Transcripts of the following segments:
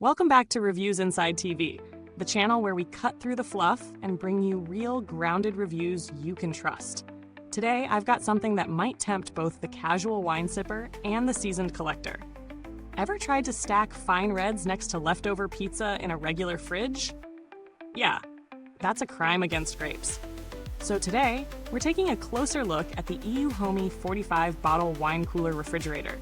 Welcome back to Reviews Inside TV, the channel where we cut through the fluff and bring you real, grounded reviews you can trust. Today, I've got something that might tempt both the casual wine sipper and the seasoned collector. Ever tried to stack fine reds next to leftover pizza in a regular fridge? Yeah, that's a crime against grapes. So today, we're taking a closer look at the EUHOMY 45-bottle wine cooler refrigerator,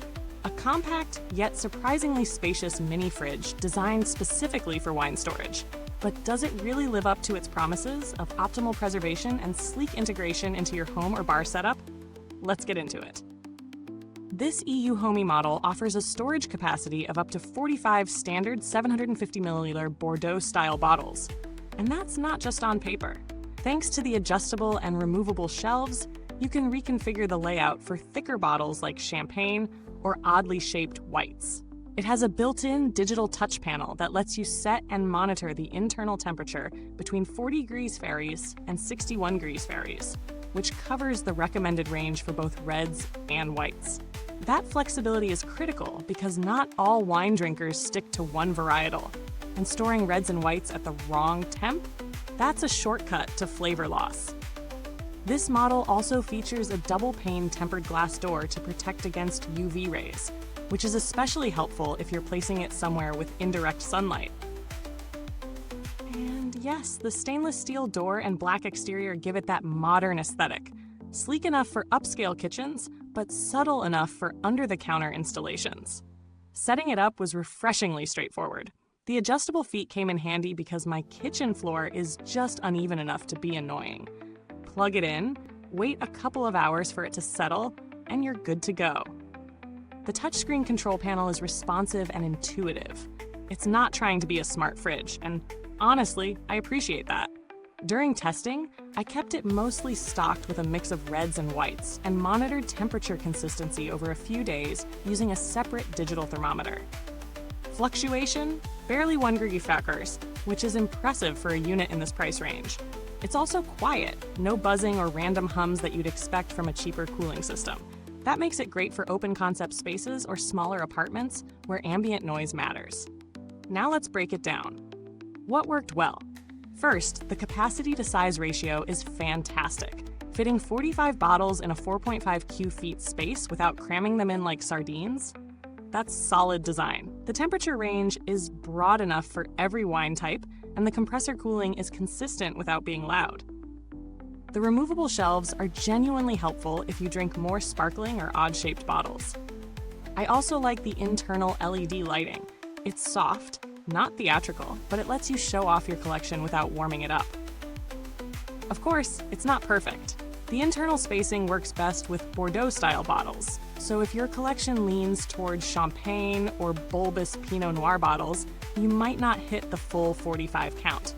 a compact yet surprisingly spacious mini fridge designed specifically for wine storage. But does it really live up to its promises of optimal preservation and sleek integration into your home or bar setup? Let's get into it. This EUHOMY model offers a storage capacity of up to 45 standard 750 milliliter Bordeaux-style bottles. And that's not just on paper. Thanks to the adjustable and removable shelves, you can reconfigure the layout for thicker bottles like champagne or oddly shaped whites. It has a built-in digital touch panel that lets you set and monitor the internal temperature between 40 degrees Fahrenheit and 61 degrees Fahrenheit, which covers the recommended range for both reds and whites. That flexibility is critical because not all wine drinkers stick to one varietal, and storing reds and whites at the wrong temp, that's a shortcut to flavor loss. This model also features a double-pane tempered glass door to protect against UV rays, which is especially helpful if you're placing it somewhere with indirect sunlight. And yes, the stainless steel door and black exterior give it that modern aesthetic, sleek enough for upscale kitchens, but subtle enough for under-the-counter installations. Setting it up was refreshingly straightforward. The adjustable feet came in handy because my kitchen floor is just uneven enough to be annoying. Plug it in, wait a couple of hours for it to settle, and you're good to go. The touchscreen control panel is responsive and intuitive. It's not trying to be a smart fridge, and honestly, I appreciate that. During testing, I kept it mostly stocked with a mix of reds and whites and monitored temperature consistency over a few days using a separate digital thermometer. Fluctuation? Barely 1 degree Fahrenheit, which is impressive for a unit in this price range. It's also quiet, no buzzing or random hums that you'd expect from a cheaper cooling system. That makes it great for open concept spaces or smaller apartments where ambient noise matters. Now let's break it down. What worked well? First, the capacity to size ratio is fantastic. Fitting 45 bottles in a 4.5 Cu.ft space without cramming them in like sardines? That's solid design. The temperature range is broad enough for every wine type, and the compressor cooling is consistent without being loud. The removable shelves are genuinely helpful if you drink more sparkling or odd-shaped bottles. I also like the internal LED lighting. It's soft, not theatrical, but it lets you show off your collection without warming it up. Of course, it's not perfect. The internal spacing works best with Bordeaux-style bottles, so if your collection leans towards champagne or bulbous Pinot Noir bottles, you might not hit the full 45 count.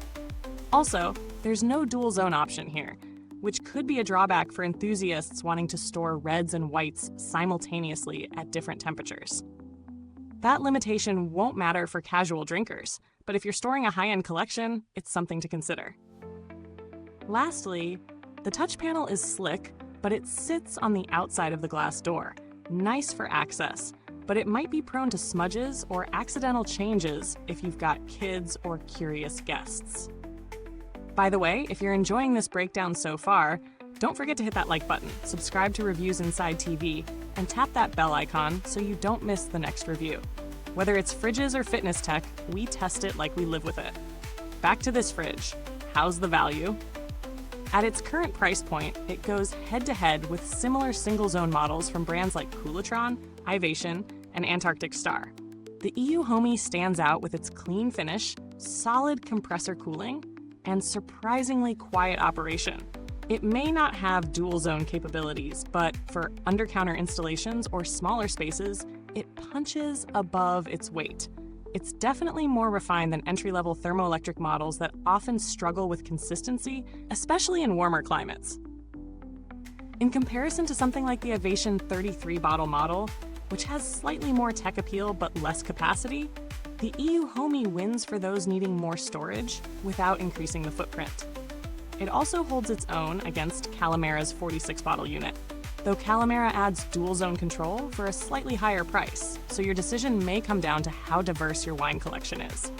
Also, there's no dual zone option here, which could be a drawback for enthusiasts wanting to store reds and whites simultaneously at different temperatures. That limitation won't matter for casual drinkers, but if you're storing a high-end collection, it's something to consider. Lastly, the touch panel is slick, but it sits on the outside of the glass door. Nice for access, but it might be prone to smudges or accidental changes if you've got kids or curious guests. By the way, if you're enjoying this breakdown so far, don't forget to hit that like button, subscribe to Reviews Inside TV, and tap that bell icon so you don't miss the next review. Whether it's fridges or fitness tech, we test it like we live with it. Back to this fridge. How's the value? At its current price point, it goes head-to-head with similar single-zone models from brands like Coolitron, Ivation, and Antarctic Star. The EUHOMY stands out with its clean finish, solid compressor cooling, and surprisingly quiet operation. It may not have dual-zone capabilities, but for under-counter installations or smaller spaces, it punches above its weight. It's definitely more refined than entry-level thermoelectric models that often struggle with consistency, especially in warmer climates. In comparison to something like the Ivation 33-bottle model, which has slightly more tech appeal but less capacity, the EUHOMY wins for those needing more storage without increasing the footprint. It also holds its own against Calamera's 46-bottle unit. though Calamera adds dual zone control for a slightly higher price, so your decision may come down to how diverse your wine collection is.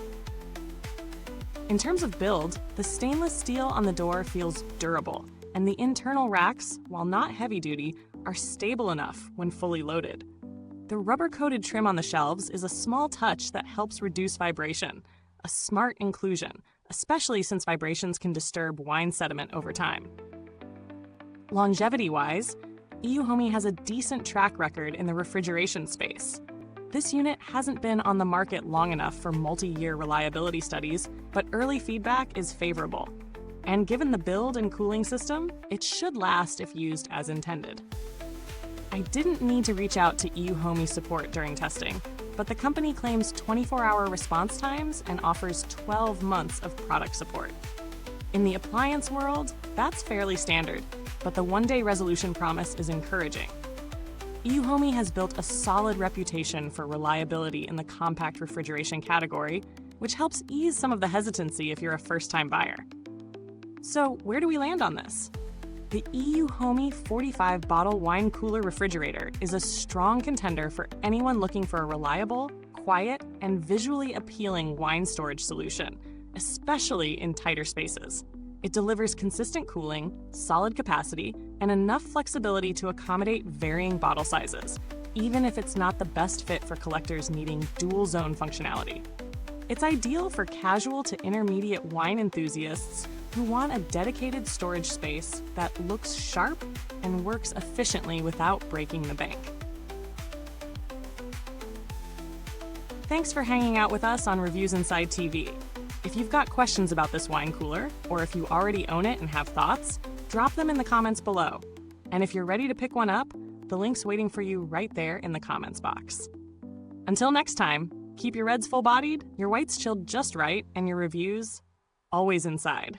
In terms of build, the stainless steel on the door feels durable, and the internal racks, while not heavy-duty, are stable enough when fully loaded. The rubber-coated trim on the shelves is a small touch that helps reduce vibration, a smart inclusion, especially since vibrations can disturb wine sediment over time. Longevity-wise, EUHOMY has a decent track record in the refrigeration space. This unit hasn't been on the market long enough for multi-year reliability studies, but early feedback is favorable. And given the build and cooling system, it should last if used as intended. I didn't need to reach out to EUHOMY support during testing, but the company claims 24-hour response times and offers 12 months of product support. In the appliance world, that's fairly standard, but the one-day resolution promise is encouraging. EUHOMY has built a solid reputation for reliability in the compact refrigeration category, which helps ease some of the hesitancy if you're a first-time buyer. So where do we land on this? The EUHOMY 45-bottle wine cooler refrigerator is a strong contender for anyone looking for a reliable, quiet, and visually appealing wine storage solution, especially in tighter spaces. It delivers consistent cooling, solid capacity, and enough flexibility to accommodate varying bottle sizes, even if it's not the best fit for collectors needing dual-zone functionality. It's ideal for casual to intermediate wine enthusiasts who want a dedicated storage space that looks sharp and works efficiently without breaking the bank. Thanks for hanging out with us on Reviewsinside.tv. If you've got questions about this wine cooler, or if you already own it and have thoughts, drop them in the comments below. And if you're ready to pick one up, the link's waiting for you right there in the comments box. Until next time, keep your reds full-bodied, your whites chilled just right, and your reviews always inside.